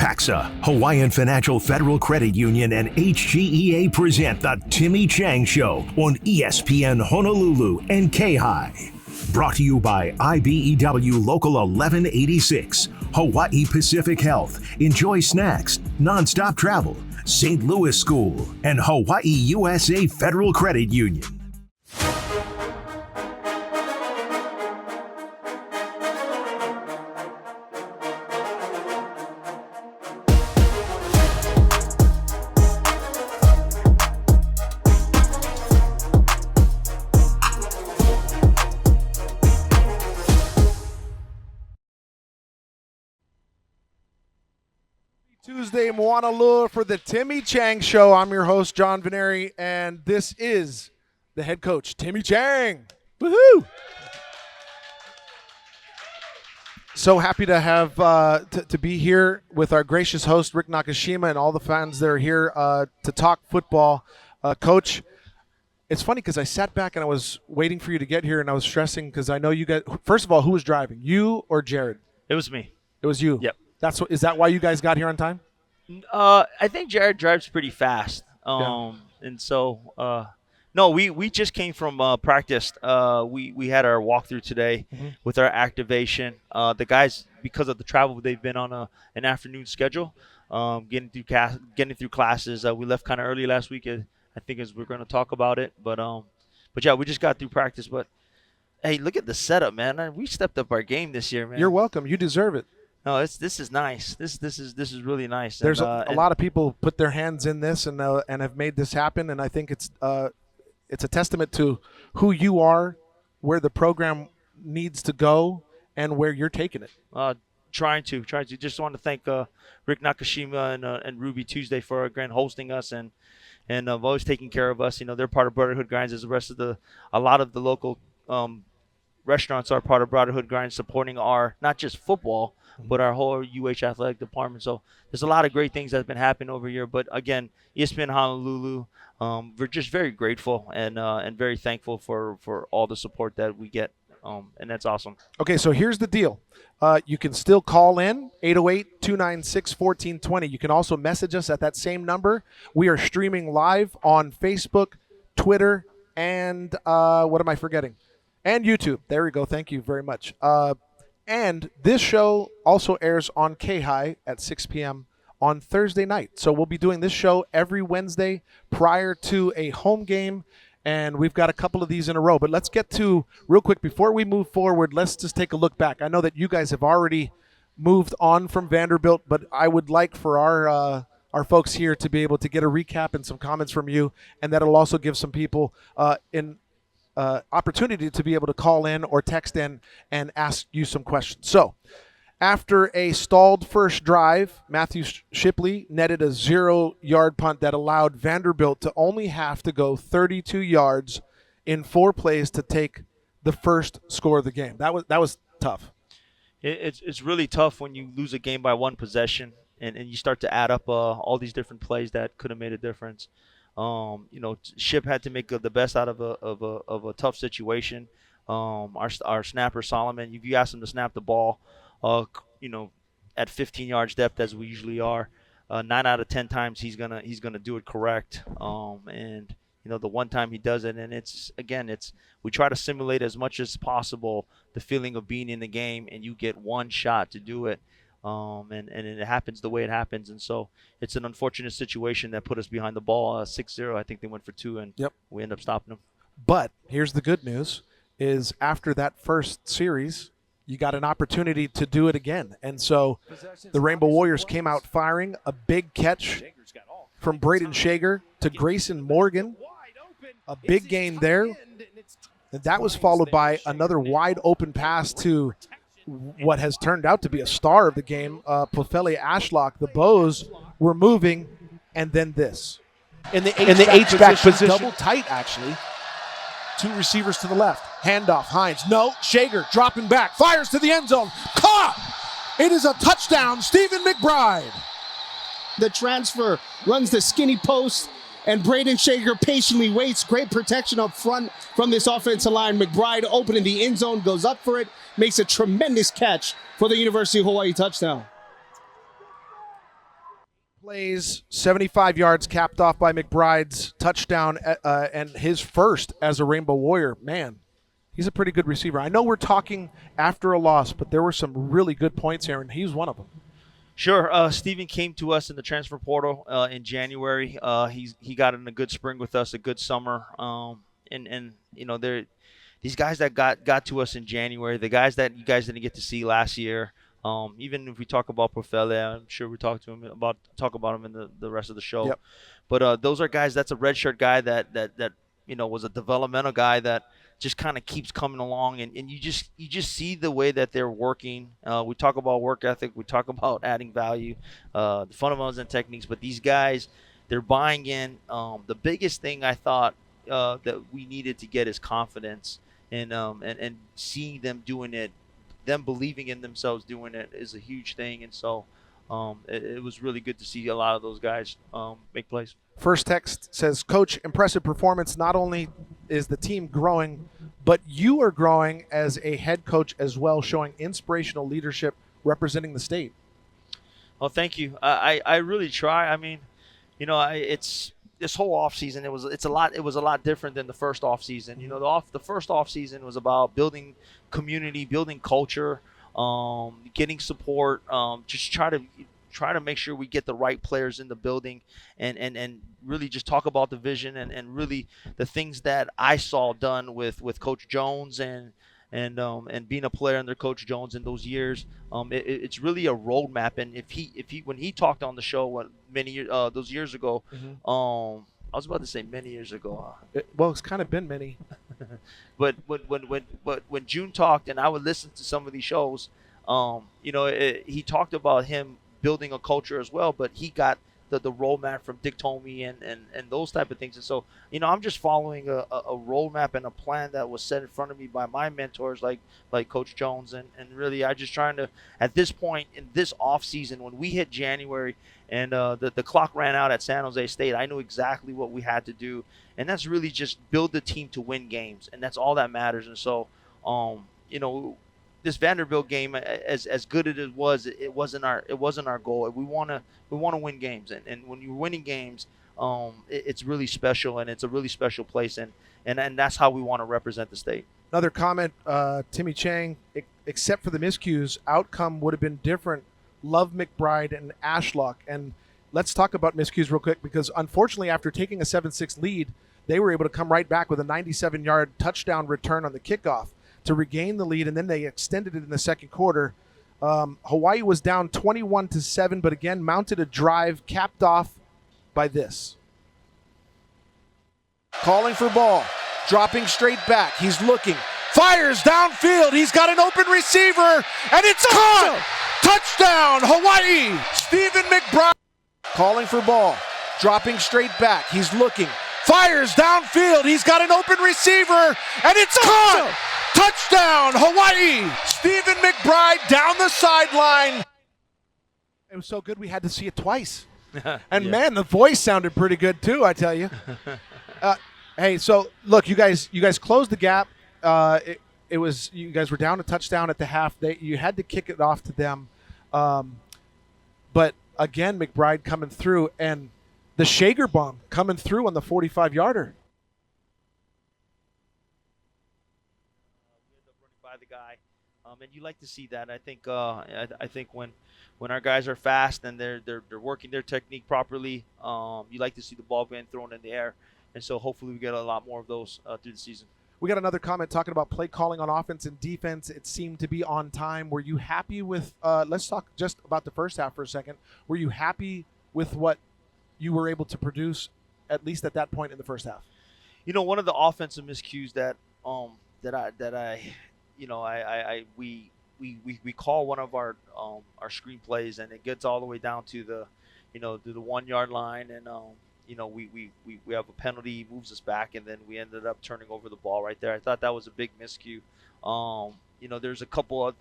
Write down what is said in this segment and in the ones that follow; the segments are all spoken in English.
Pacxa, Hawaiian Financial Federal Credit Union, and HGEA present the Timmy Chang Show on ESPN Honolulu and K-High. Brought to you by IBEW Local 1186, Hawaii Pacific Health, Enjoy Snacks, Nonstop Travel, St. Louis School, and Hawaii USA Federal Credit Union. Tuesday, Moanalua for the Timmy Chang Show. I'm your host, John Veneri, and this is the head coach, Timmy Chang. Woohoo! So happy to have to be here with our gracious host, Rick Nakashima, and all the fans that are here to talk football. Coach, it's funny because I sat back and I was waiting for you to get here, and I was stressing because I know you guys. First of all, who was driving, you or Jared? It was me. It was you. Yep. Is that why you guys got here on time? I think Jared drives pretty fast. And so no, we just came from practice. We had our walkthrough today with our activation. The guys, because of the travel, they've been on an afternoon schedule, getting through classes. We left kind of early last week. I think as we're going to talk about it, but yeah, we just got through practice. But hey, look at the setup, man. We stepped up our game this year, man. You're welcome. You deserve it. No, this is nice. This is really nice. There's a lot of people put their hands in this and have made this happen, and I think it's a testament to who you are, where the program needs to go, and where you're taking it. Trying to. Just want to thank Rick Nakashima and Ruby Tuesday for again hosting us and always taking care of us. You know, they're part of Brotherhood Grinds as the rest of a lot of the local restaurants are part of Brotherhood Grinds, supporting our not just football, but our whole UH athletic department. So there's a lot of great things that's been happening over here. But again, ESPN Honolulu, we're just very grateful and very thankful for all the support that we get. And that's awesome. Okay, so here's the deal. You can still call in, 808-296-1420. You can also message us at that same number. We are streaming live on Facebook, Twitter, and what am I forgetting? And YouTube. There we go. Thank you very much. And this show also airs on K-High at 6 p.m. on Thursday night. So we'll be doing this show every Wednesday prior to a home game, and we've got a couple of these in a row. But let's get to, real quick, before we move forward, let's just take a look back. I know that you guys have already moved on from Vanderbilt, but I would like for our folks here to be able to get a recap and some comments from you, and that'll also give some people opportunity to be able to call in or text in and ask you some questions. So after a stalled first drive, Matthew Shipley netted a 0-yard punt that allowed Vanderbilt to only have to go 32 yards in 4 plays to take the first score of the game. That was tough. It's really tough when you lose a game by one possession and you start to add up all these different plays that could have made a difference. Ship had to make the best out of a tough situation. Our snapper Solomon, if you ask him to snap the ball, at 15 yards depth as we usually are, 9 out of 10 times he's gonna do it correct. And the one time he does it, and we try to simulate as much as possible the feeling of being in the game, and you get one shot to do it. And it happens the way it happens. And so it's an unfortunate situation that put us behind the ball 6-0. I think they went for 2, and we end up stopping them. But here's the good news is after that first series, you got an opportunity to do it again. And so the Rainbow Warriors came out firing a big catch from Braden Shager to Grayson Morgan, a big gain there. And that was followed by another wide open pass to what has turned out to be a star of the game, Pofele Ashlock. The Bows were moving, and then this. In the H-back position. Double tight, actually. 2 receivers to the left. Handoff, Hines. No, Shager dropping back. Fires to the end zone. Caught! It is a touchdown, Stephen McBride. The transfer runs the skinny post, and Braden Shager patiently waits. Great protection up front from this offensive line. McBride open in the end zone, goes up for it, makes a tremendous catch for the University of Hawaii touchdown. plays, 75 yards, capped off by McBride's touchdown, and his first as a Rainbow Warrior. Man, he's a pretty good receiver. I know we're talking after a loss, but there were some really good points here, and he's one of them. Sure. Steven came to us in the transfer portal in January. He got in a good spring with us, a good summer. And you know, these guys that got to us in January, the guys that you guys didn't get to see last year. Even if we talk about Profele, I'm sure we talk about him in the rest of the show. Yep. But those are guys. That's a redshirt guy that you know was a developmental guy that just kind of keeps coming along, and you just see the way that they're working. We talk about work ethic, we talk about adding value, the fundamentals and techniques, but these guys, they're buying in. The biggest thing I thought that we needed to get is confidence, and seeing them doing it, them believing in themselves doing it is a huge thing, and so it was really good to see a lot of those guys make plays. First text says, Coach, impressive performance. Not only is the team growing, but you are growing as a head coach as well, showing inspirational leadership representing the state. Well, thank you. I really try. I mean, you know, it's this whole off season. It was a lot different than the first off season. You know, the first off season was about building community, building culture, getting support, just try to make sure we get the right players in the building, and really just talk about the vision and really the things that I saw done with Coach Jones and being a player under Coach Jones in those years. It's really a roadmap. And if he when he talked on the show those years ago, I was about to say many years ago. Well, it's kind of been many. But when June talked, and I would listen to some of these shows, you know, he talked about him building a culture as well, but he got the roadmap from Dick Tomey and those type of things. And so, you know, I'm just following a roadmap and a plan that was set in front of me by my mentors like Coach Jones. And really, I just trying to, at this point in this off season, when we hit January and the clock ran out at San Jose State, I knew exactly what we had to do. And that's really just build the team to win games. And that's all that matters. And so, you know, this Vanderbilt game, as good as it wasn't our goal. We want to win games, and when you're winning games, it's really special, and it's a really special place, and that's how we want to represent the state. Another comment, Timmy Chang, except for the miscues, outcome would have been different. Love McBride and Ashlock. And let's talk about miscues real quick, because unfortunately after taking a 7-6 lead, they were able to come right back with a 97-yard touchdown return on the kickoff to regain the lead, and then they extended it in the second quarter. Hawaii was down 21-7, but again mounted a drive capped off by this. Calling for ball, dropping straight back. He's looking, fires downfield. He's got an open receiver, and it's caught. Touchdown, Hawaii. Stephen McBride. Calling for ball, dropping straight back. He's looking, fires downfield. He's got an open receiver, and it's caught. Touchdown, Hawaii. Stephen McBride down the sideline. It was so good we had to see it twice. And man, the voice sounded pretty good too, I tell you. Hey, so look, you guys closed the gap. It was, you guys were down a touchdown at the half. You had to kick it off to them. But again, McBride coming through, and the Shager bomb coming through on the 45-yarder. The guy, and you like to see that. I think I think when our guys are fast and they're working their technique properly, you like to see the ball being thrown in the air, and so hopefully we get a lot more of those through the season. We got another comment talking about play calling on offense and defense. It seemed to be on time. Were you happy with? Let's talk just about the first half for a second. Were you happy with what you were able to produce, at least at that point in the first half? You know, one of the offensive miscues that we call one of our screenplays, and it gets all the way down to the 1 yard line, and we have a penalty, moves us back, and then we ended up turning over the ball right there. I thought that was a big miscue. There's a couple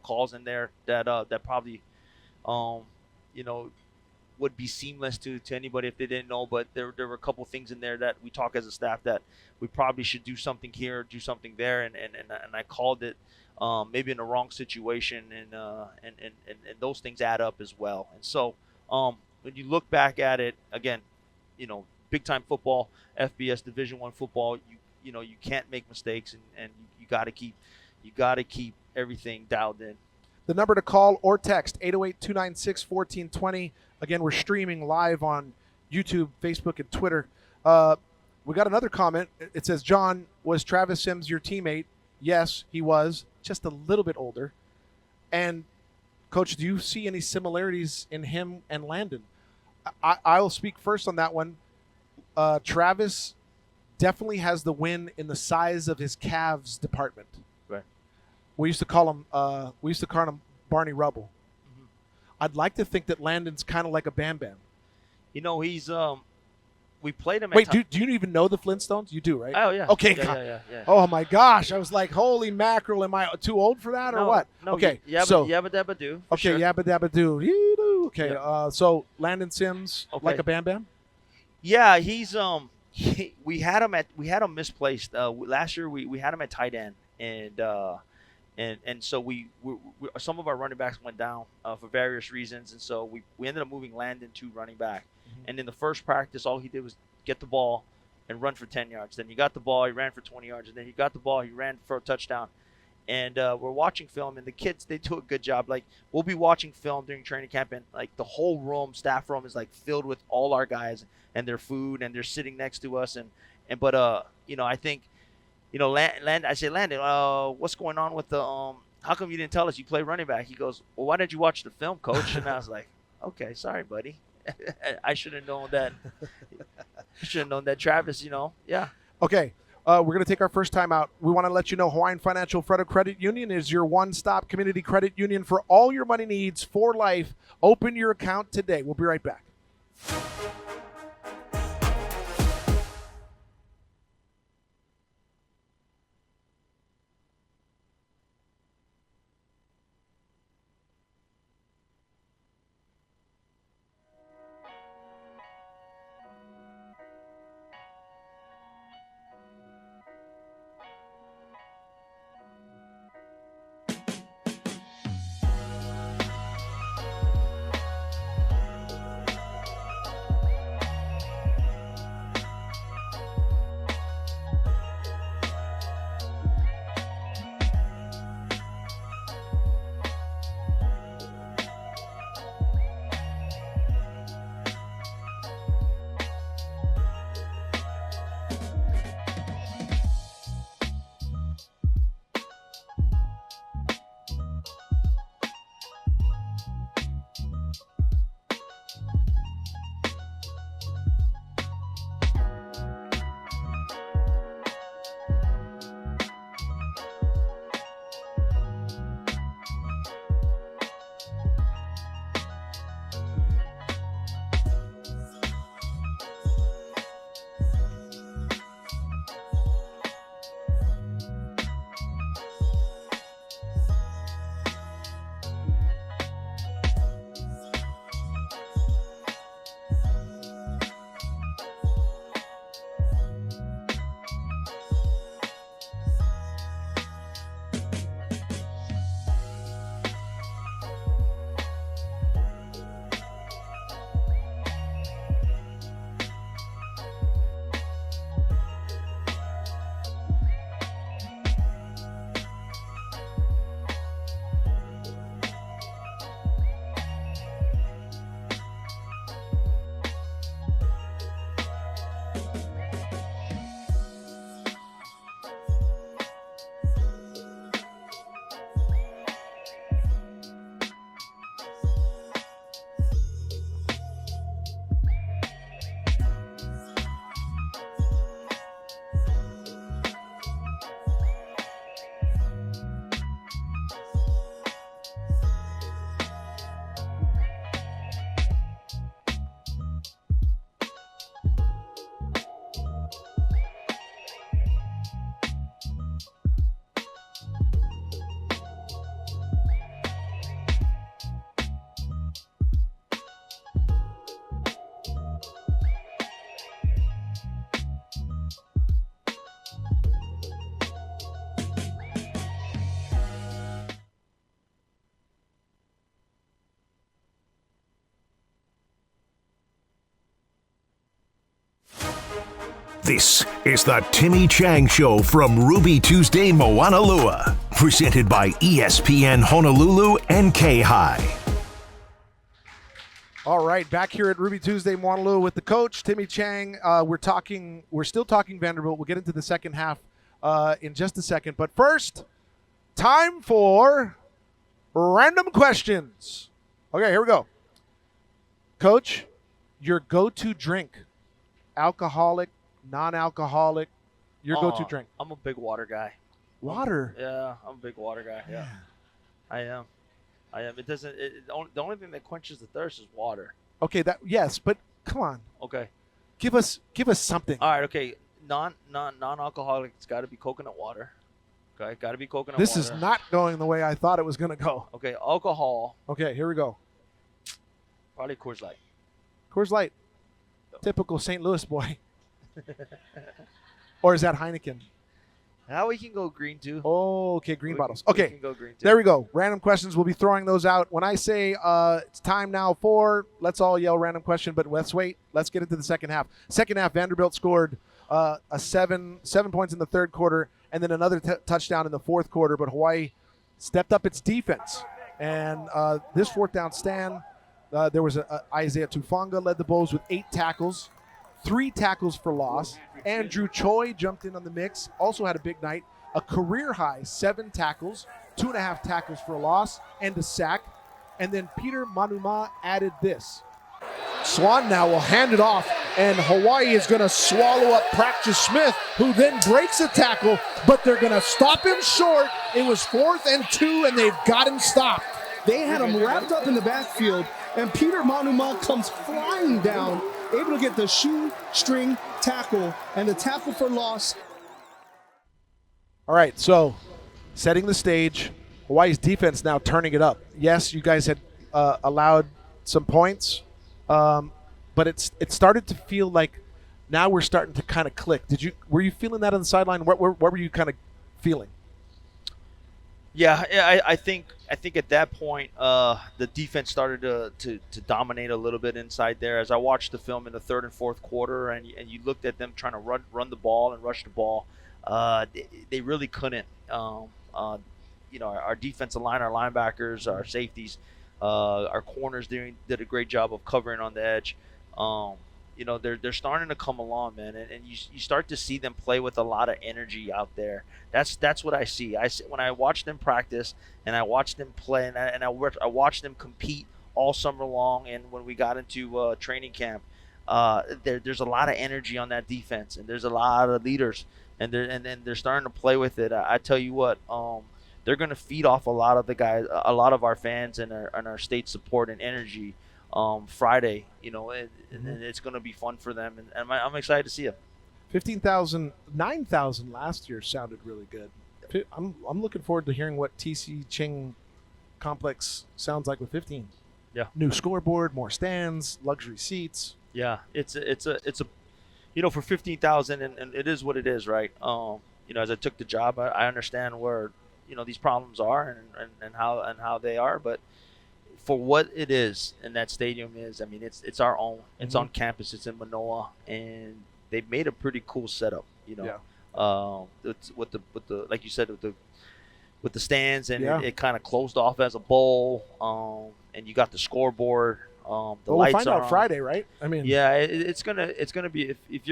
calls in there that probably would be seamless to anybody if they didn't know, but there were a couple things in there that we talk as a staff that we probably should do something here, do something there, and I called it maybe in the wrong situation, and those things add up as well. And so when you look back at it again, big time football, FBS Division I football, you can't make mistakes, and you got to keep everything dialed in. The number to call or text, 808-296-1420. Again, we're streaming live on YouTube, Facebook, and Twitter. We got another comment. It says, John, was Travis Sims your teammate? Yes, he was, just a little bit older. And, Coach, do you see any similarities in him and Landon? I'll speak first on that one. Travis definitely has the win in the size of his calves department. Right. We used to call him Barney Rubble. Mm-hmm. I'd like to think that Landon's kind of like a Bam Bam. He's we played him. Wait, do you even know the Flintstones? You do, right? Oh yeah. Okay. Yeah. Oh my gosh, I was like, holy mackerel! Am I too old for that or what? No, okay. Yabba Dabba Doo. Okay, sure. Yabba Dabba Doo. Okay. Yep. So Landon Sims, Okay. like a Bam Bam. Yeah, he's we had him misplaced. Last year we had him at tight end, and so we some of our running backs went down for various reasons, and so we ended up moving Landon to running back. Mm-hmm. And in the first practice, all he did was get the ball and run for 10 yards. Then he got the ball, he ran for 20 yards, and then he got the ball, he ran for a touchdown. And we're watching film, and the kids, they do a good job. Like, we'll be watching film during training camp, and like the whole staff room is like filled with all our guys and their food, and they're sitting next to us. But I think, I say, Landon, what's going on with the how come you didn't tell us you play running back? He goes, well, why didn't you watch the film, Coach? And I was like, okay, sorry, buddy. I should have known that. Travis, yeah. Okay. We're going to take our first time out. We want to let you know Hawaiian Financial Federal Credit Union is your one-stop community credit union for all your money needs for life. Open your account today. We'll be right back. This is the Timmy Chang Show from Ruby Tuesday, Moanalua. Presented by ESPN Honolulu and K-High. All right, back here at Ruby Tuesday, Moanalua with the coach, Timmy Chang. We're still talking Vanderbilt. We'll get into the second half in just a second. But first, time for random questions. Okay, here we go. Coach, your go-to drink, alcoholic, non-alcoholic, your go-to drink. I'm a big water guy. Water? Yeah, I'm a big water guy. Yeah, I am. The only thing that quenches the thirst is water. Okay, yes, but come on. Okay. Give us something. All right, okay. Non-alcoholic, it's got to be coconut water. Okay, got to be coconut This water. is not going the way I thought it was going to go. Okay, alcohol, Okay, here we go. probably Coors Light. Coors Light. Typical St. Louis boy. Or is that Heineken? Now we can go green too. Oh, okay, green We bottles. can Okay, go green too. there we go. Random questions. We'll be throwing those out. When I say it's time now for, let's all yell random question, but let's wait. Let's get into the second half. Second half, Vanderbilt scored a seven points in the third quarter and then another touchdown in the fourth quarter, but Hawaii stepped up its defense. And this fourth down stand, there was Isaiah Tufonga led the Bulls with 8 tackles, 3 tackles for loss. Andrew Choi jumped in on the mix, also had a big night, a career high 7 tackles, 2.5 tackles for a loss, and a sack. And then Peter Manuma added this. Swan now will hand it off, and Hawaii is going to swallow up Pacxa Smith, who then breaks a tackle, but they're going to stop him short. It was 4th and 2, and they've got him stopped. They had him wrapped up in the backfield, and Peter Manuma comes flying down, able to get the shoestring tackle and the tackle for loss. All right, so setting the stage, Hawaii's defense now turning it up. Yes, you guys had allowed some points, but it started to feel like now we're starting to kind of click. Were you feeling that on the sideline? What were you kind of feeling? Yeah, I think at that point the defense started to dominate a little bit inside there. As I watched the film in the third and fourth quarter, and you looked at them trying to run the ball and rush the ball, they really couldn't. Our defensive line, our linebackers, our safeties, our corners did a great job of covering on the edge. They're starting to come along, man, and you start to see them play with a lot of energy out there. That's what I see. When I watch them practice and I watch them play and I watch them compete all summer long, and when we got into training camp, there's a lot of energy on that defense, and there's a lot of leaders, and they're starting to play with it. I tell you what, they're going to feed off a lot of the guys, a lot of our fans and our state support and energy. Friday, and it's going to be fun for them, and I'm excited to see it. 15,000, 9,000 last year sounded really good. I'm looking forward to hearing what TC Ching Complex sounds like with 15. Yeah, new scoreboard, more stands, luxury seats. Yeah, it's a for 15,000, and it is what it is, right? As I took the job, I understand where these problems are and how they are, but for what it is and that stadium is, I mean, it's our own. It's on campus. It's in Manoa, and they've made a pretty cool setup. It's with the like you said with the stands, and it kind of closed off as a bowl. And you got the scoreboard. Lights we'll find out on Friday, right? I mean, yeah, it's gonna be if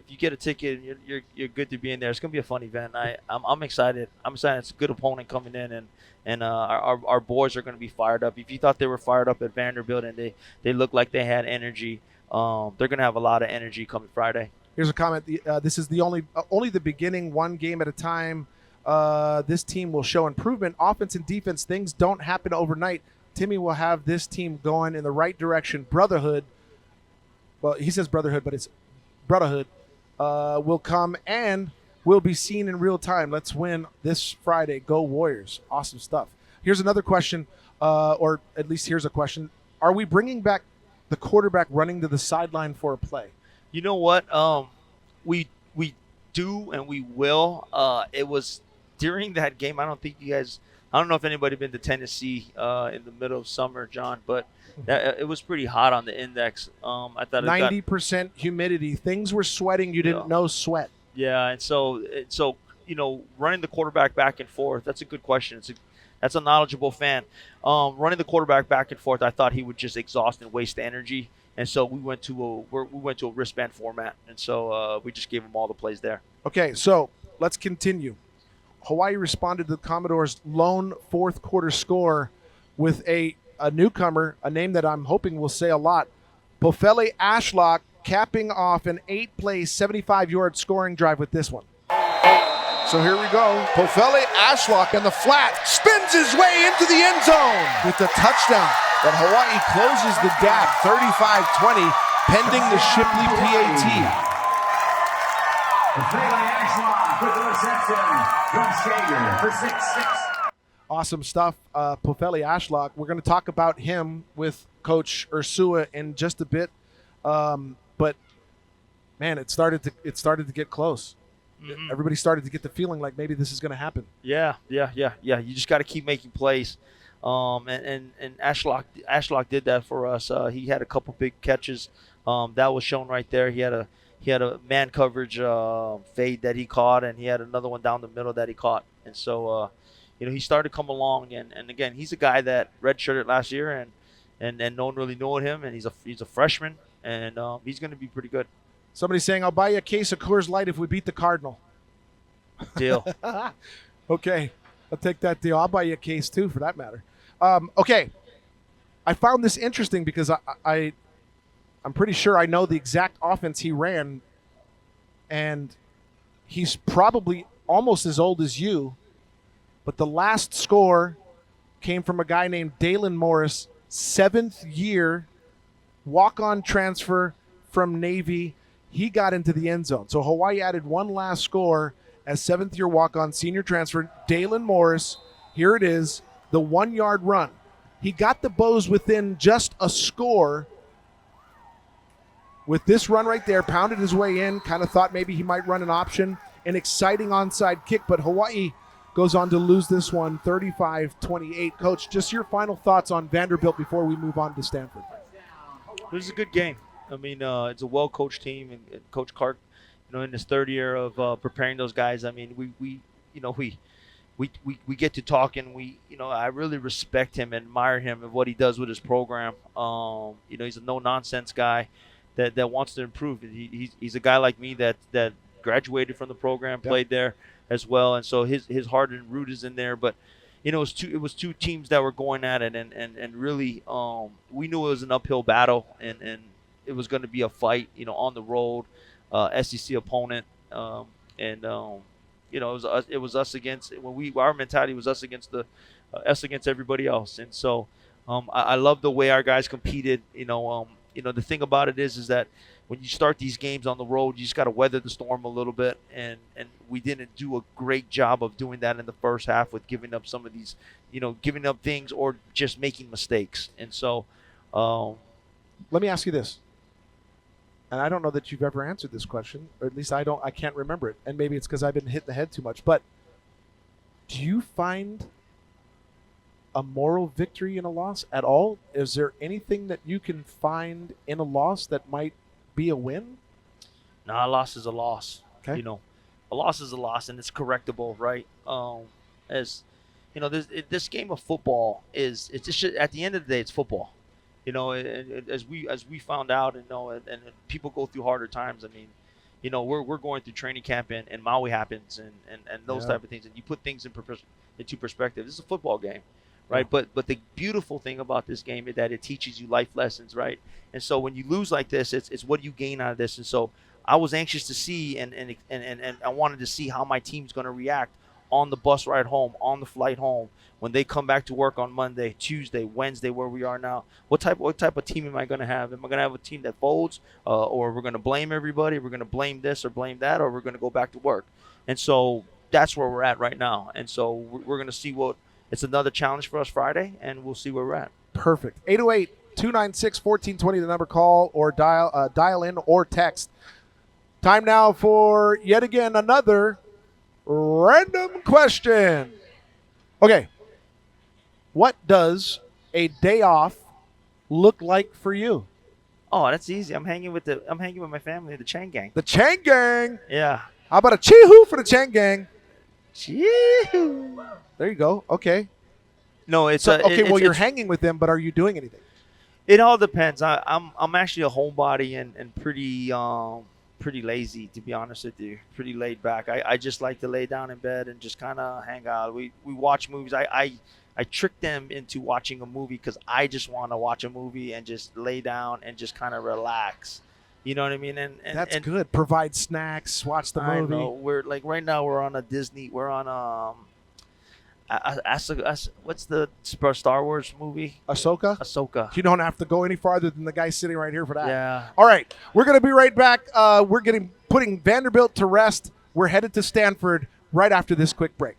you get a ticket and you're good to be in there. It's gonna be a fun event. I'm excited. It's a good opponent coming in, and our boys are gonna be fired up. If you thought they were fired up at Vanderbilt and they looked like they had energy, they're gonna have a lot of energy coming Friday. Here's a comment. This is the only the beginning, one game at a time. This team will show improvement, offense and defense. Things don't happen overnight. Timmy will have this team going in the right direction. Brotherhood, well, he says brotherhood, but it's brotherhood, will come and will be seen in real time. Let's win this Friday. Go Warriors. Awesome stuff. Here's another question, or at least here's a question. Are we bringing back the quarterback running to the sideline for a play? You know what? We do and we will. It was during that game. I don't think you guys I don't know if anybody been to Tennessee in the middle of summer, John, but it was pretty hot on the index. I thought 90% humidity. Things were sweating. You didn't know sweat. Yeah, and so running the quarterback back and forth. That's a good question. That's a knowledgeable fan. Running the quarterback back and forth, I thought he would just exhaust and waste energy, and so we went to a wristband format, and so we just gave him all the plays there. Okay, so let's continue. Hawaii responded to the Commodores' lone fourth quarter score with a newcomer, a name that I'm hoping will say a lot. Pofele Ashlock capping off an 8-play, 75-yard scoring drive with this one. So here we go. Pofele Ashlock in the flat spins his way into the end zone with the touchdown. But Hawaii closes the gap 35-20 pending the Shipley PAT. Pofele Ashlock with the reception from Skager for 6-6. Awesome stuff, Pofele Ashlock. We're going to talk about him with Coach Ursua in just a bit. But man, it started to get close. Mm-hmm. Everybody started to get the feeling like maybe this is going to happen. Yeah. You just got to keep making plays. And Ashlock did that for us. He had a couple big catches. That was shown right there. He had a man coverage fade that he caught, and he had another one down the middle that he caught. And so he started to come along. And again, he's a guy that redshirted last year, and no one really knew him, and he's a freshman, and he's going to be pretty good. Somebody's saying, I'll buy you a case of Coors Light if we beat the Cardinal. Deal. Okay, I'll take that deal. I'll buy you a case too, for that matter. Okay, I found this interesting because I'm pretty sure I know the exact offense he ran, and he's probably almost as old as you, but the last score came from a guy named Dalen Morris, 7th year, walk-on transfer from Navy. He got into the end zone. So Hawaii added one last score as 7th-year walk-on senior transfer, Dalen Morris. Here it is, the 1-yard run. He got the Bows within just a score with this run right there, pounded his way in, kind of thought maybe he might run an option, an exciting onside kick, but Hawaii goes on to lose this one 35-28. Coach, just your final thoughts on Vanderbilt before we move on to Stanford. It was a good game. I mean, it's a well-coached team, and Coach Clark, in his third year of preparing those guys. I mean, we get to talk, and I really respect him, admire him, and what he does with his program. He's a no-nonsense guy that wants to improve. He's a guy like me that graduated from the program, played there as well, and so his heart and root is in there. But it was two teams that were going at it, and really we knew it was an uphill battle, and it was going to be a fight, on the road, SEC opponent, it was us against our mentality was us against against everybody else, and so I love the way our guys competed. The thing about it is that when you start these games on the road, you just got to weather the storm a little bit, and we didn't do a great job of doing that in the first half with giving up some of these, giving up things or just making mistakes, and so. Let me ask you this. And I don't know that you've ever answered this question, or at least I can't remember it. And maybe it's because I've been hitting the head too much. But do you find a moral victory in a loss at all? Is there anything that you can find in a loss that might be a win? No, a loss is a loss. Okay. A loss is a loss, and it's correctable, right? This game of football it's just at the end of the day, it's football. As we found out, and people go through harder times. I mean, we're going through training camp, and Maui happens, and those type of things, and you put things into perspective. This is a football game, right? Yeah. But the beautiful thing about this game is that it teaches you life lessons, right? And so when you lose like this, it's what do you gain out of this. And so I was anxious to see, and I wanted to see how my team's going to react on the bus ride home, on the flight home, when they come back to work on Monday, Tuesday, Wednesday, where we are now. What type of team am I going to have? Am I going to have a team that folds, or we're going to blame everybody? We're going to blame this or blame that, or we're going to go back to work? And so that's where we're at right now. And so we're going to see it's another challenge for us Friday, and we'll see where we're at. Perfect. 808-296-1420, the number, call or dial in or text. Time now for yet again another random question. Okay, what does a day off look like for you? Oh, that's easy. I'm hanging with my family, the Chang gang. The Chang Gang. Yeah. How about a chee-hoo for the Chang Gang? Chee-hoo. There you go. Okay. No, it's So, okay, well, you're it's, hanging with them, but are you doing anything? It all depends. I'm actually a homebody and pretty lazy, to be honest with you. Pretty laid back. I just like to lay down in bed and just kind of hang out. We watch movies. I trick them into watching a movie because I just want to watch a movie and just lay down and just kind of relax. You know what I mean? And That's good. Provide snacks, watch the I movie. know. We're like right now we're on a Disney. We're on what's the Star Wars movie? Ahsoka. You don't have to go any farther than the guy sitting right here for that. Yeah. All right. We're going to be right back. We're putting Vanderbilt to rest. We're headed to Stanford right after this quick break.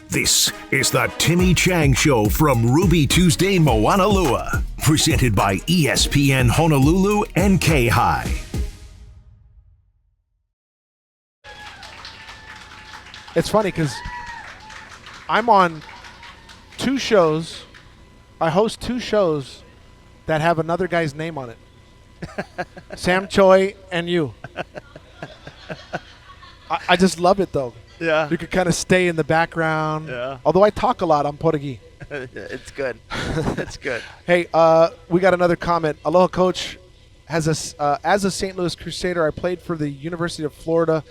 This is the Timmy Chang Show from Ruby Tuesday, Moanalua. Presented by ESPN Honolulu and K-High. It's funny because I'm on two shows. I host two shows that have another guy's name on it. Sam Choi and you. I just love it, though. Yeah. You could kind of stay in the background. Yeah. Although I talk a lot, I'm Portuguese. It's good. It's good. Hey, we got another comment. Aloha, Coach. As a St. Louis Crusader, I played for the University of Florida.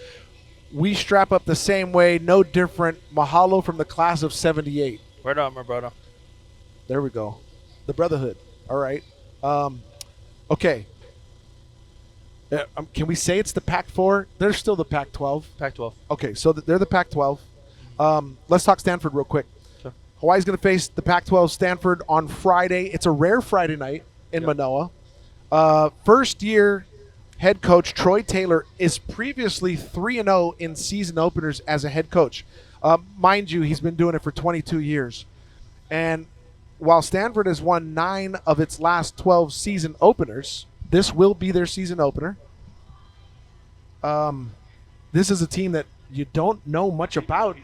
We strap up the same way, no different. Mahalo from the class of 78. Right on, my brother. There we go. The brotherhood. All right. Okay. Can we say it's the Pac-4? They're still the Pac-12. Pac-12. Okay, so they're the Pac-12. Let's talk Stanford real quick. Sure. Hawaii's going to face the Pac-12 Stanford on Friday. It's a rare Friday night in Manoa. First-year head coach Troy Taylor is previously 3-0 in season openers as a head coach. Mind you, he's been doing it for 22 years. And while Stanford has won 9 of its last 12 season openers, this will be their season opener. This is a team that you don't know much about,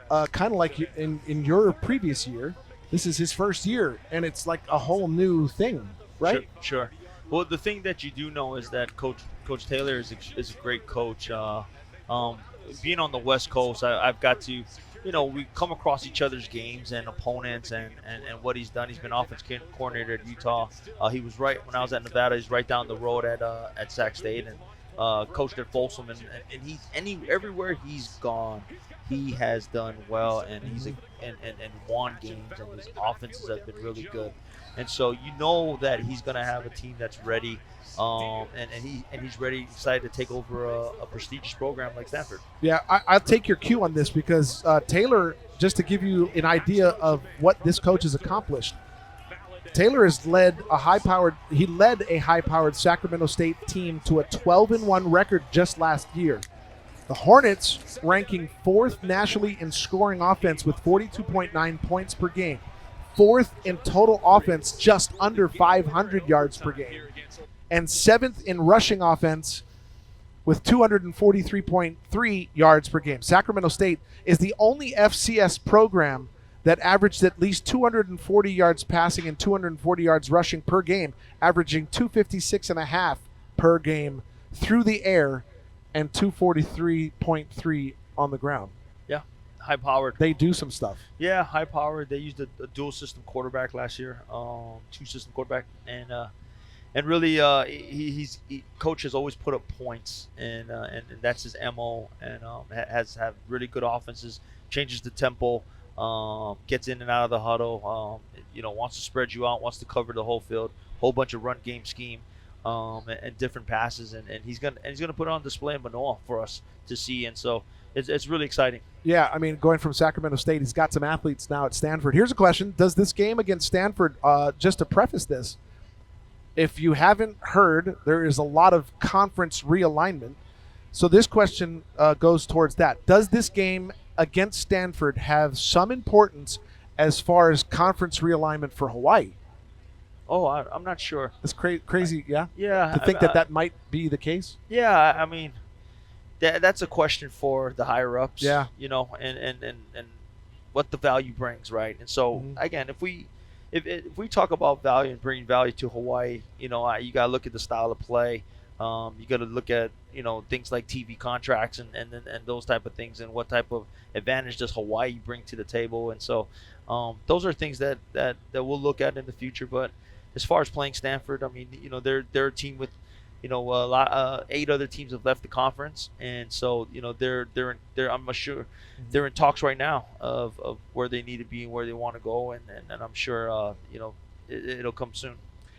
kind of like in your previous year. This is his first year, and it's like a whole new thing, right? Sure. Well, the thing that you do know is that Coach Taylor is a great coach. Being on the West Coast, I've got to, we come across each other's games and opponents and what he's done. He's been offense coordinator at Utah. He was right when I was at Nevada. He's right down the road at Sac State and coached at Folsom. And everywhere he's gone, he has done well, and he's and won games, and his offenses have been really good. And so you know that he's going to have a team that's ready, and he's ready, excited to take over a prestigious program like Stanford. Yeah, I'll take your cue on this because Taylor, just to give you an idea of what this coach has accomplished, Taylor has led a high-powered Sacramento State team to a 12-1 record just last year. The Hornets ranking 4th nationally in scoring offense with 42.9 points per game. 4th in total offense, just under 500 yards per game. And 7th in rushing offense with 243.3 yards per game. Sacramento State is the only FCS program that averaged at least 240 yards passing and 240 yards rushing per game, averaging 256.5 per game through the air and 243.3 on the ground. Yeah, high-powered. They do some stuff. Yeah, high-powered. They used a dual-system quarterback last year, two-system quarterback, and really, coach has always put up points, and that's his MO, and has have really good offenses, changes the tempo, gets in and out of the huddle, wants to spread you out, wants to cover the whole field, whole bunch of run game scheme, and different passes, and he's gonna put it on display in Manoa for us to see, and so it's really exciting. Yeah, I mean, going from Sacramento State, he's got some athletes now at Stanford. Here's a question: does this game against Stanford, just to preface this, if you haven't heard, there is a lot of conference realignment. So this question goes towards that. Does this game against Stanford have some importance as far as conference realignment for Hawaii? Oh, I'm not sure. It's crazy, yeah? Yeah. To think that might be the case? Yeah, I mean, that's a question for the higher-ups. Yeah. And what the value brings, right? And so, again, if we talk about value and bringing value to Hawaii, you got to look at the style of play. You got to look at, things like TV contracts and those type of things, and what type of advantage does Hawaii bring to the table. And so those are things that we'll look at in the future. But as far as playing Stanford, I mean, they're a team with, a lot, 8 other teams have left the conference. And so, I'm sure they're in talks right now of where they need to be and where they want to go. And I'm sure, it'll come soon.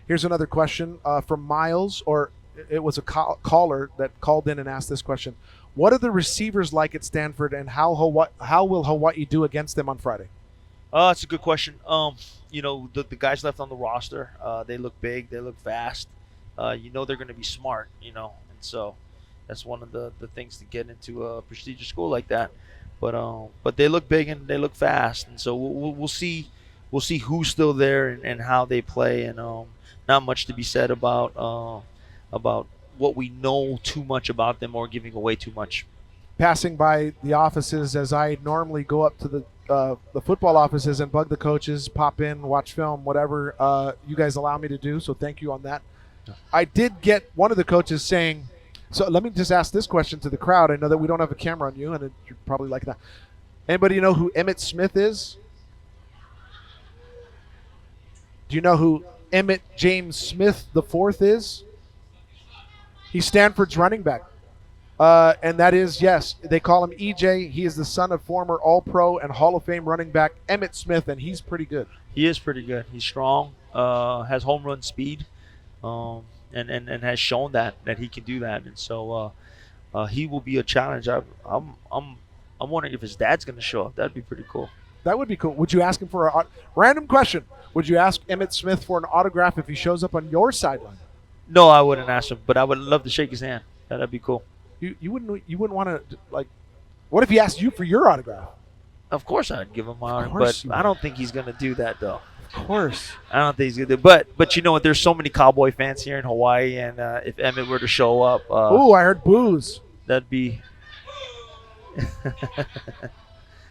Here's another question from Miles, or it was a caller that called in and asked this question. What are the receivers like at Stanford, and how will Hawaii do against them on Friday? That's a good question. The guys left on the roster, they look big, they look fast. They're going to be smart, and so that's one of the things to get into a prestigious school like that. But they look big and they look fast, and so we'll see who's still there and how they play, and not much to be said about what we know too much about them or giving away too much. Passing by the offices as I normally go up to the football offices and bug the coaches, pop in, watch film, whatever you guys allow me to do, so thank you on that. I did get one of the coaches saying, so let me just ask this question to the crowd. I know that we don't have a camera on you, and you're probably like that. Anybody know who Emmett Smith is? Do you know who Emmett James Smith IV is? He's Stanford's running back. And that is, yes, they call him EJ. He is the son of former All-Pro and Hall of Fame running back Emmett Smith, and he's pretty good. He is pretty good. He's strong, has home run speed, and has shown that he can do that. And so he will be a challenge. I'm I'm wondering if his dad's going to show up. That'd be pretty cool. That would be cool. Would you ask him for a random question? Would you ask Emmitt Smith for an autograph if he shows up on your sideline? No, I wouldn't ask him, but I would love to shake his hand. That'd be cool. You wouldn't want to, like, what if he asked you for your autograph? Of course I'd give him my Of arm, course but you I would. don't think he's going to do that, though. Of course. I don't think he's going to do it. But you know what? There's so many Cowboy fans here in Hawaii, and if Emmett were to show up, Ooh, I heard boos. that'd be –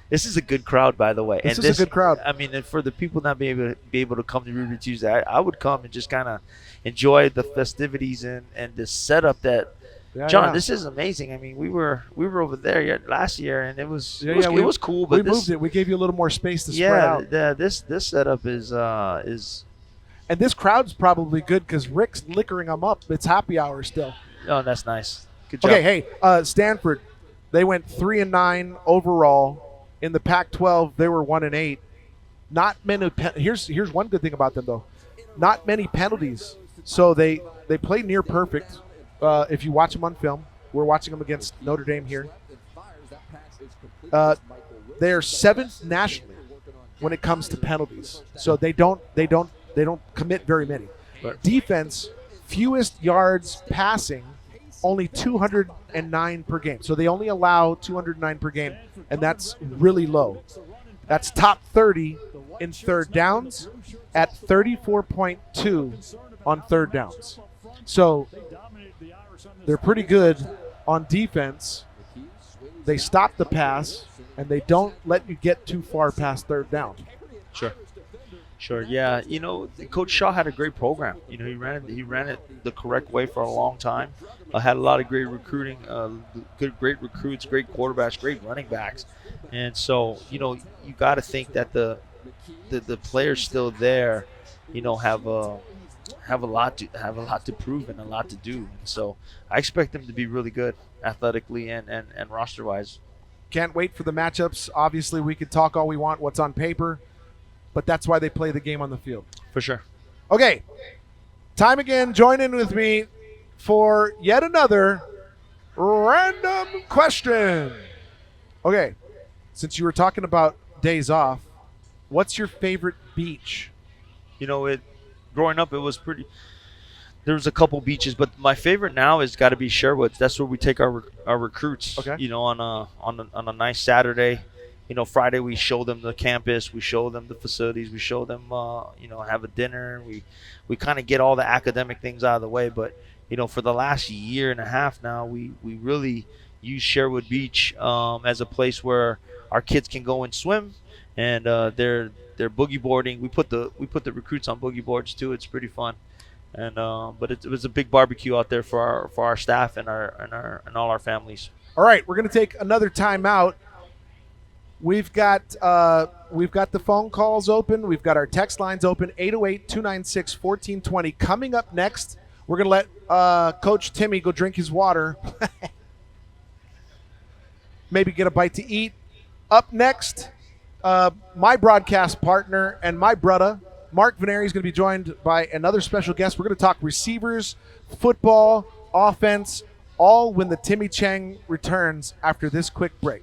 This is a good crowd, by the way. This is a good crowd. I mean, and for the people not being able to come to Ruby Tuesday, I would come and just kind of enjoy the festivities and the setup that Yeah, John, yeah. this is amazing. I mean, we were over there last year, and it was Yeah, it was cool. But we moved it. We gave you a little more space to spread yeah, out. this setup is And this crowd's probably good because Rick's liquoring them up. It's happy hour still. oh, that's nice. Good job. Okay, hey, Stanford, they went 3-9 overall. In the Pac-12, they were 1-8. Not many. Here's one good thing about them though, not many penalties. So they play near perfect. If you watch them on film, we're watching them against Notre Dame here. They are 7th nationally when it comes to penalties. So they don't commit very many. Right. Defense, fewest yards passing, only 209 per game. So they only allow 209 per game, and that's really low. That's top 30 in third downs at 34.2 on third downs. So they're pretty good on defense. They stop the pass, and they don't let you get too far past third down. Sure. Yeah. You know, Coach Shaw had a great program. You know, he ran it the correct way for a long time. Had a lot of great recruiting, great recruits, great quarterbacks, great running backs, and so you know you got to think that the players still there, you know, have a lot to prove and a lot to do. And so I expect them to be really good athletically and roster wise. Can't wait for the matchups. Obviously, we could talk all we want what's on paper, but that's why they play the game on the field. For sure. Okay, time again. Join in with me for yet another random question. Okay, since you were talking about days off, what's your favorite beach? You know, growing up, it was pretty. There was a couple beaches, but my favorite now has got to be Sherwoods. That's where we take our recruits. Okay. You know, on a nice Saturday. You know, Friday we show them the campus, we show them the facilities, we show them, you know, have a dinner. We kind of get all the academic things out of the way. But, you know, for the last year and a half now, we really use Sherwood Beach as a place where our kids can go and swim, and they're boogie boarding. We put the recruits on boogie boards too. It's pretty fun, and but it was a big barbecue out there for our staff and all our families. All right, we're going to take another timeout. We've got the phone calls open. We've got our text lines open, 808-296-1420. Coming up next, we're going to let Coach Timmy go drink his water. Maybe get a bite to eat. Up next, my broadcast partner and my brother, Mark Veneri, is going to be joined by another special guest. We're going to talk receivers, football, offense, all when the Timmy Chang returns after this quick break.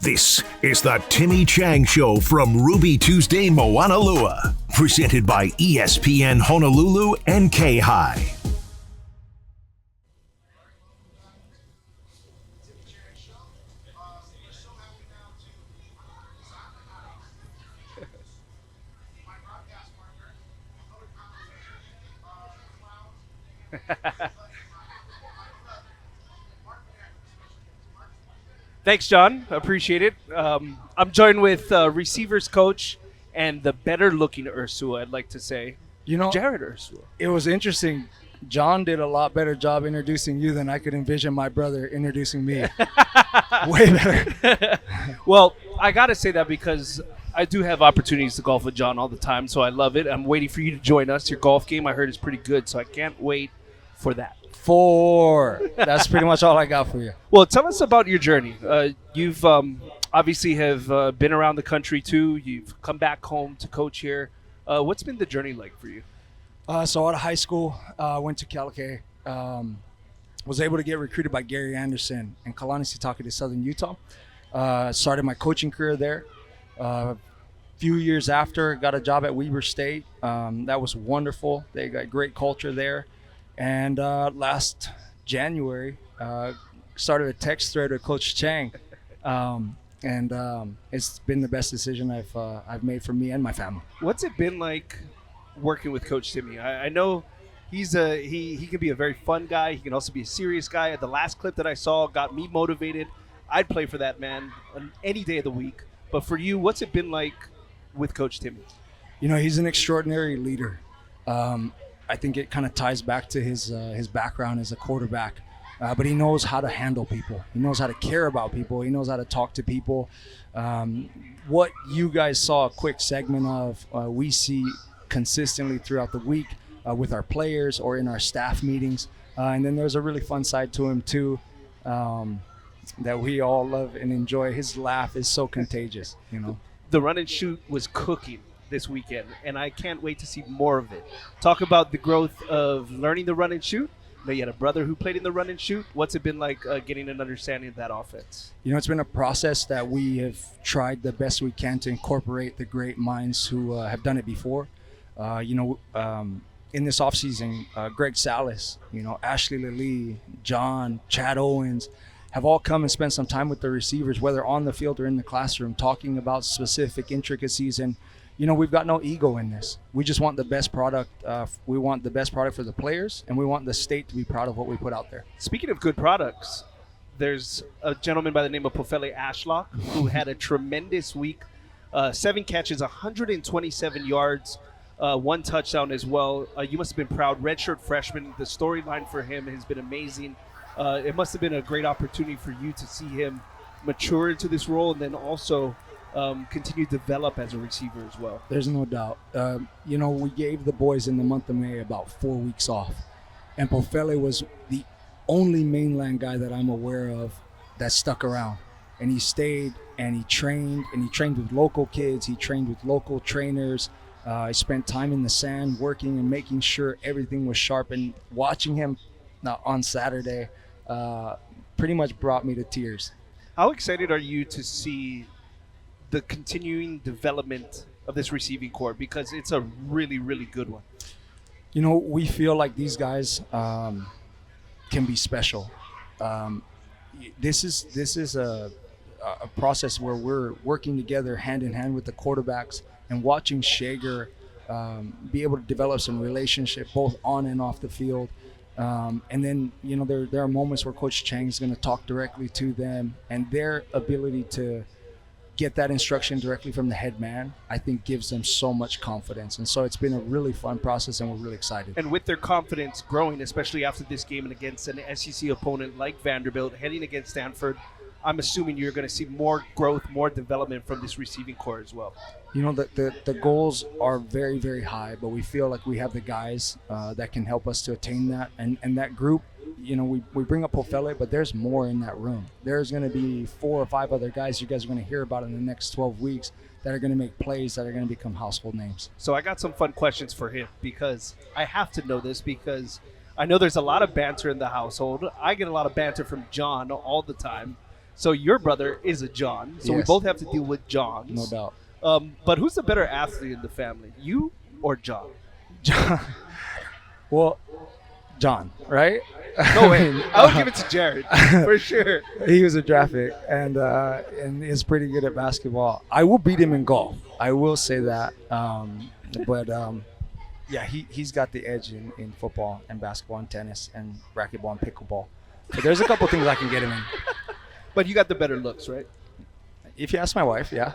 This is the Timmy Chang Show from Ruby Tuesday, Moanalua. Presented by ESPN Honolulu and K-High. Thanks, John. Appreciate it. I'm joined with receivers coach and the better-looking Ursua, I'd like to say, Jared Ursua. It was interesting. John did a lot better job introducing you than I could envision my brother introducing me. Way better. Well, I got to say that because I do have opportunities to golf with John all the time, so I love it. I'm waiting for you to join us. Your golf game, I heard, is pretty good, so I can't wait for that. 4. That's pretty much all I got for you. Well, tell us about your journey. You've obviously have been around the country too. You've come back home to coach here. What's been the journey like for you? So out of high school, went to Calake. Was able to get recruited by Gary Anderson in Kalani Sitake to Southern Utah. Started my coaching career there. Few years after, got a job at Weber State. That was wonderful. They got great culture there. And last January, started a text thread with Coach Chang, and it's been the best decision I've made for me and my family. What's it been like working with Coach Timmy? I know he can be a very fun guy. He can also be a serious guy. The last clip that I saw got me motivated. I'd play for that man on any day of the week. But for you, what's it been like with Coach Timmy? He's an extraordinary leader. I think it kind of ties back to his background as a quarterback, but he knows how to handle people. He knows how to care about people. He knows how to talk to people. What you guys saw a quick segment of, we see consistently throughout the week with our players or in our staff meetings. And then there's a really fun side to him too, that we all love and enjoy. His laugh is so contagious. The run and shoot was cooking this weekend, and I can't wait to see more of it. Talk about the growth of learning the run and shoot. I know you had a brother who played in the run and shoot. What's it been like getting an understanding of that offense? It's been a process that we have tried the best we can to incorporate the great minds who have done it before. In this offseason, Greg Salas, Ashley Lilly, John, Chad Owens have all come and spent some time with the receivers, whether on the field or in the classroom, talking about specific intricacies. And we've got no ego in this. We just want the best product. We want the best product for the players, and we want the state to be proud of what we put out there. Speaking of good products, there's a gentleman by the name of Pofele Ashlock who had a tremendous week. 7 catches, 127 yards, 1 touchdown as well. You must have been proud. Redshirt freshman. The storyline for him has been amazing. It must have been a great opportunity for you to see him mature into this role and then also continue to develop as a receiver as well. There's no doubt. We gave the boys in the month of May about 4 weeks off. And Pofele was the only mainland guy that I'm aware of that stuck around. And he stayed and he trained with local kids. He trained with local trainers. I spent time in the sand working and making sure everything was sharp. And watching him on Saturday pretty much brought me to tears. How excited are you to see the continuing development of this receiving corps, because it's a really, really good one? We feel like these guys can be special. This is a process where we're working together hand in hand with the quarterbacks and watching Shager be able to develop some relationship both on and off the field. And then, there are moments where Coach Chang is going to talk directly to them, and their ability to get that instruction directly from the head man, I think gives them so much confidence. And so it's been a really fun process, and we're really excited. And with their confidence growing, especially after this game and against an SEC opponent like Vanderbilt, heading against Stanford, I'm assuming you're going to see more growth, more development from this receiving corps as well. The goals are very, very high, but we feel like we have the guys that can help us to attain that. And that group, we bring up Pofele, but there's more in that room. There's going to be 4 or 5 other guys you guys are going to hear about in the next 12 weeks that are going to make plays that are going to become household names. So I got some fun questions for him, because I have to know this, because I know there's a lot of banter in the household. I get a lot of banter from John all the time. So your brother is a John. So we Yes. both have to deal with Johns. No doubt. But who's the better athlete in the family, you or John? John. Well, John, right? No way. I would give it to Jared for sure. He was a draft pick and is pretty good at basketball. I will beat him in golf. I will say that. Yeah, he's got the edge in football and basketball and tennis and racquetball and pickleball. But there's a couple things I can get him in. But you got the better looks, right? If you ask my wife, yeah.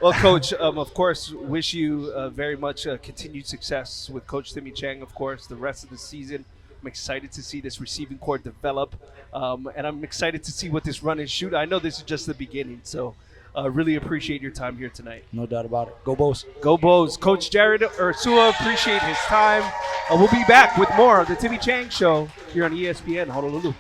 Well, Coach, of course, wish you very much continued success with Coach Timmy Chang, of course, the rest of the season. I'm excited to see this receiving core develop, and I'm excited to see what this run and shoot. I know this is just the beginning, so really appreciate your time here tonight. No doubt about it. Go Bows. Go Bows. Coach Jared Ursua, appreciate his time. We'll be back with more of the Timmy Chang Show here on ESPN Honolulu.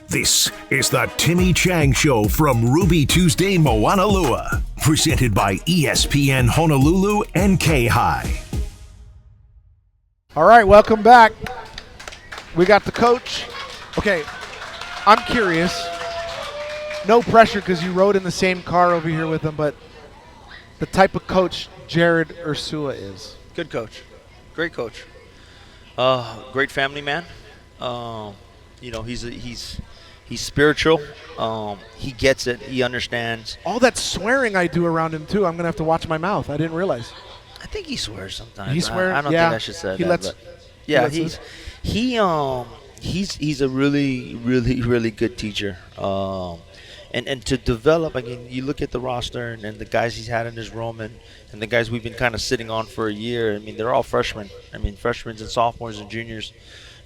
This is the Timmy Chang Show from Ruby Tuesday, Moanalua. Presented by ESPN Honolulu and K-High. All right, welcome back. We got the coach. Okay, I'm curious. No pressure because you rode in the same car over here with him, but the type of coach Jared Ursua is. Good coach. Great coach. Great family man. He's spiritual. He gets it. He understands. All that swearing I do around him too. I'm gonna have to watch my mouth. I didn't realize. I think he swears sometimes. He swears. I don't yeah. think I should say he that. lets, But yeah, he lets he's a really, really, really good teacher. and to develop. Again, you look at the roster and the guys he's had in his room and the guys we've been kind of sitting on for a year. I mean, they're all freshmen. I mean, freshmen and sophomores and juniors.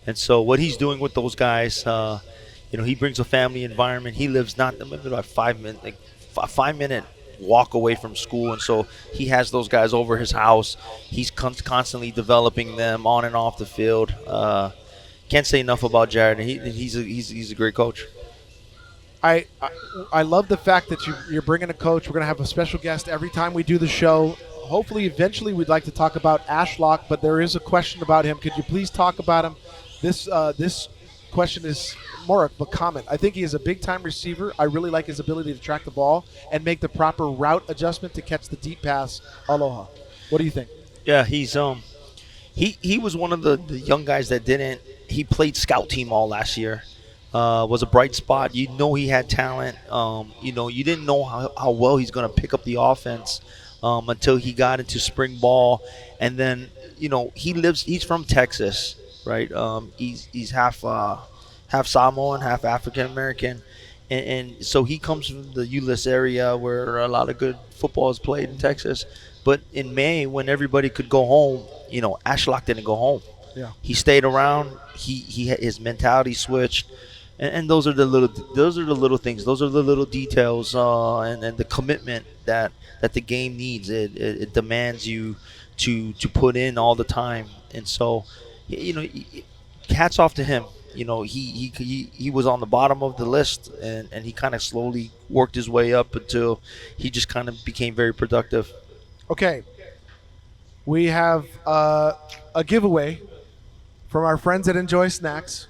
And so what he's doing with those guys, he brings a family environment. He lives not maybe about 5 minute walk away from school, and so he has those guys over his house. He's constantly developing them on and off the field. Can't say enough about Jared. He's a great coach. I love the fact that you're bringing a coach. We're going to have a special guest every time we do the show. Hopefully, eventually, we'd like to talk about Ashlock, but there is a question about him. Could you please talk about him? This question is more of a comment. I think he is a big-time receiver. I really like his ability to track the ball and make the proper route adjustment to catch the deep pass. Aloha. What do you think? Yeah, he's he was one of the young guys that didn't. He played scout team all last year. Was a bright spot. You know he had talent. You didn't know how well he's going to pick up the offense until he got into spring ball, and then he's from Texas, right? He's half Samoan, half African American, and so he comes from the Euless area where a lot of good football is played in Texas. But in May, when everybody could go home, Ashlock didn't go home. Yeah. He stayed around. His mentality switched. And those are the little things. Those are the little details, and the commitment that the game needs. It demands you to put in all the time. And so, hats off to him. He was on the bottom of the list, and he kind of slowly worked his way up until he just kind of became very productive. Okay, we have a giveaway from our friends at Enjoy Snacks.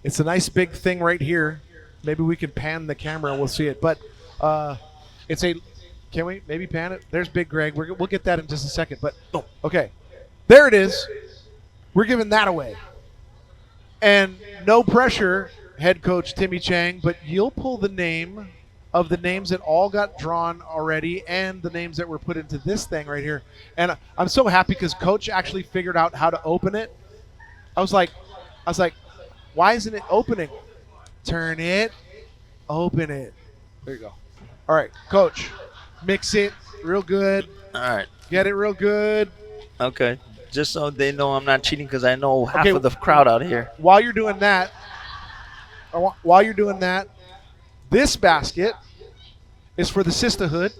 It's a nice big thing right here. Maybe we can pan the camera and we'll see it. But can we maybe pan it? There's Big Greg. We'll get that in just a second. But okay, there it is. We're giving that away. And no pressure, head coach Timmy Chang, but you'll pull the name of the names that all got drawn already and the names that were put into this thing right here. And I'm so happy because coach actually figured out how to open it. I was like, why isn't it opening? Turn it, open it. There you go. All right, coach, mix it real good. All right. Get it real good. Okay. Just so they know I'm not cheating because I know half of the crowd out here. While you're doing that, this basket is for the sisterhood.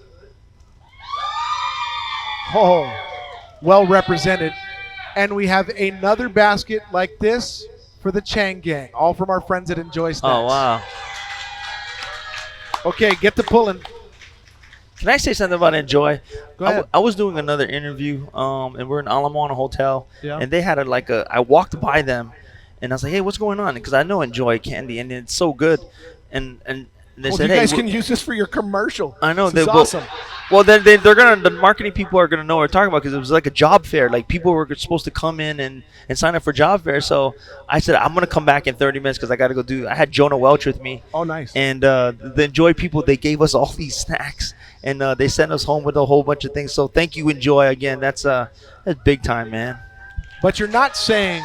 Oh, well represented. And we have another basket like this for the Chang Gang, all from our friends at Enjoy Snacks. Oh, wow. Okay, get to pulling. Can I say something about Enjoy? Go ahead. I was doing another interview, and we're in Ala Moana Hotel, Yeah. and they had I walked by them, and I was like, hey, what's going on? Because I know Enjoy candy, and it's so good. And they said, you guys hey, can use this for your commercial. I know. This is awesome. Well, then the marketing people are gonna know what we're talking about because it was like a job fair. Like people were supposed to come in and sign up for job fair. So I said I'm gonna come back in 30 minutes because I got to go I had Jonah Welch with me. Oh, nice. And the Enjoy people, they gave us all these snacks and they sent us home with a whole bunch of things. So thank you, Enjoy, again. That's big time, man. But you're not saying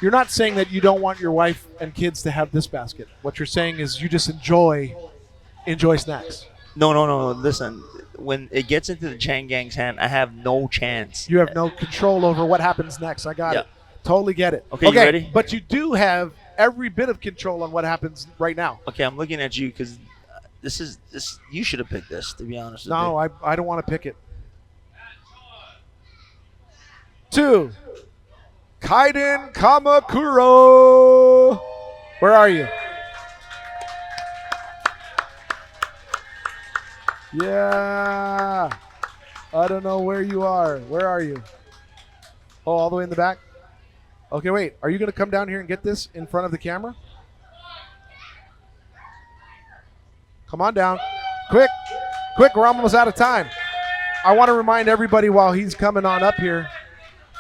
that you don't want your wife and kids to have this basket. What you're saying is you just enjoy snacks. No. Listen, when it gets into the Chang Gang's hand, I have no chance. You have no control over what happens next. I got it. Totally get it. Okay, you ready? But you do have every bit of control on what happens right now. Okay, I'm looking at you because this. You should have picked this, to be honest with you. No, I don't want to pick it. 2, Kaiden Kamakuro. Where are you? Yeah. I don't know where you are. Where are you? Oh, all the way in the back? Okay, wait. Are you going to come down here and get this in front of the camera? Come on down. Quick, we're almost out of time. I want to remind everybody while he's coming on up here,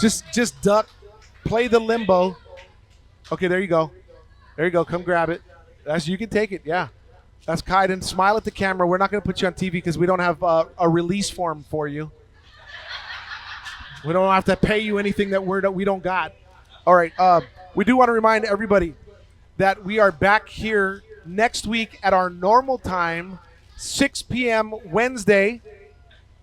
just duck, play the limbo. Okay, there you go. Come grab it. You can take it, yeah. That's Kaiden. Smile at the camera. We're not going to put you on TV because we don't have a release form for you. We don't have to pay you anything that we don't got. All right. We do want to remind everybody that we are back here next week at our normal time, 6 p.m. Wednesday,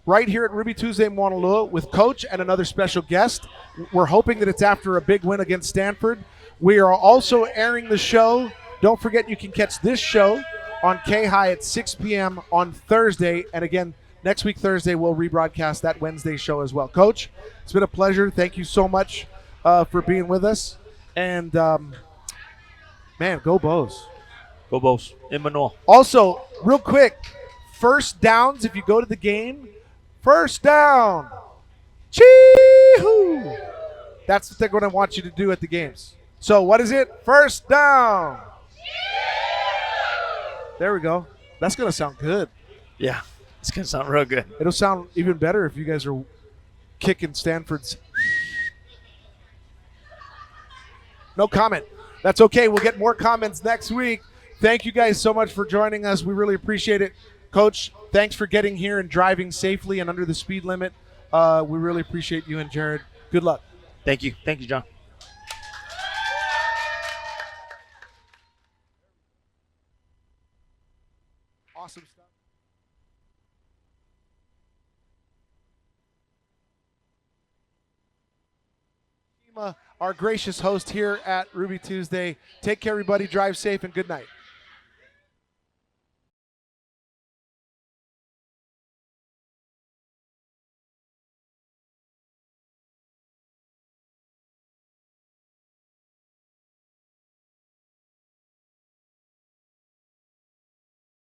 right here at Ruby Tuesday Moanalua with Coach and another special guest. We're hoping that it's after a big win against Stanford. We are also airing the show. Don't forget you can catch this show on K-High at 6 p.m. on Thursday. And again, next week, Thursday, we'll rebroadcast that Wednesday show as well. Coach, it's been a pleasure. Thank you so much for being with us. And, man, go Bows. Go Bows. In Manoa. Also, real quick, first downs, if you go to the game, first down. Chee-hoo! That's what they're going to want you to do at the games. So what is it? First down. There we go. That's going to sound good. Yeah, it's going to sound real good. It'll sound even better if you guys are kicking Stanford's. No comment. That's okay. We'll get more comments next week. Thank you guys so much for joining us. We really appreciate it. Coach, thanks for getting here and driving safely and under the speed limit. We really appreciate you and Jared. Good luck. Thank you. Thank you, John. Awesome stuff. Our gracious host here at Ruby Tuesday. Take care, everybody. Drive safe and good night.